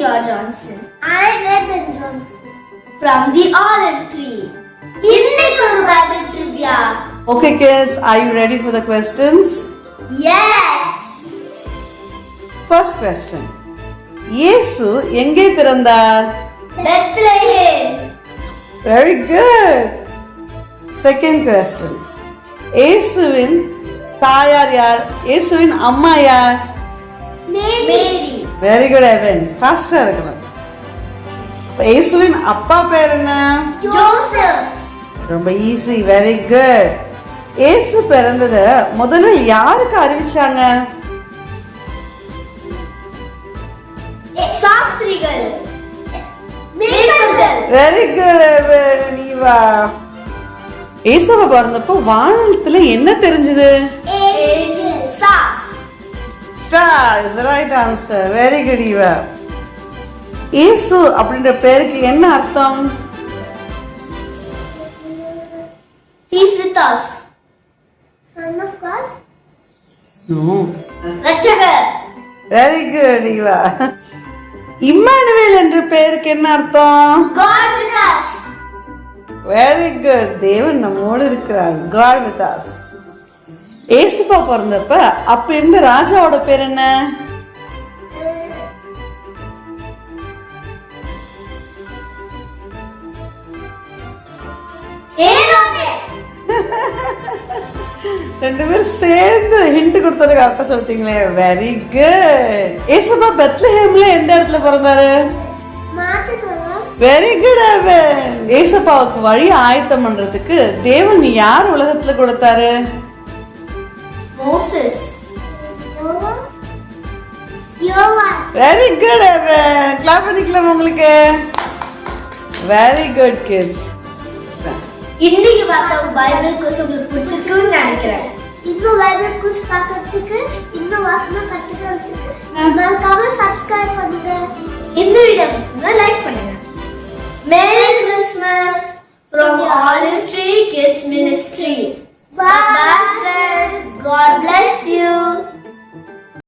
Indigo Johnson. I'm Evan Johnson. From the olive tree. இன்னைக்கு ஒரு Bible trivia. Okay kids, are you ready for the questions? Yes. First question. இயேசு எங்கே பிறந்தார்? Bethlehem. Very good. Second question. இயேசுவின் தாயார் யார்? இயேசுவின் அம்மா யார்? Mary. Very good Evan. Faster இருக்கணும். இயேசுவின் அப்பா பேர் என்ன? Joseph. ரொம்ப ஈஸி. Very good. இயேசு பிறந்தது முதல்ல யாருக்கு அறிவிச்சாங்க? சாஸ்திரிகள். மேய்ப்பர்கள். வெரி குட் நீவா. இயேசுவ பிறந்தப்போ வானத்துல என்ன தெரிஞ்சது? Stars. Star is the right answer. Very good Eva. இயேசு அப்படின்ற பேருக்கு என்ன அர்த்தம்? He is with us. Son of God. No. ரட்சகர். Very good Eva. இம்மானுவேல் என்ற பெயருக்கு என்ன அர்த்தம்? God with us. Very good. தேவன் நம்மோடு இருக்கிறார். God with us. ஏசுப்பா பிறந்தப்ப அப்ப இருந்த ராஜாவோட பேர் என்ன? ரெண்டு பேரும் சேர்ந்து ஹிண்ட் கொடுத்ததுக்கு அர்த்தம் சொல்லிட்டீங்களே. Very good. ஏசுப்பா பெத்லஹேம்ல எந்த இடத்துல பிறந்தாரு? வெரி குட் அவன். ஏசப்பாவுக்கு வழி ஆயத்தம் பண்றதுக்கு தேவன் யார் உலகத்துல கொடுத்தாரு? Moses. Noah. வெரி குட் அவன். கிளாப் பண்ணிக்கலாம் உங்களுக்கு. Very good kids. இன்னைக்கு பார்த்த பைபிள் குஸ் உங்களுக்கு பிடிச்சிருக்குன்னு நினைக்கிறேன். இன்னும் பைபிள் குஸ் பார்க்கிறதுக்கு இன்னும் வாசனை கத்துக்கிறதுக்கு மறக்காம சப்ஸ்கிரைப் பண்ணுங்க. இந்த வீடியோ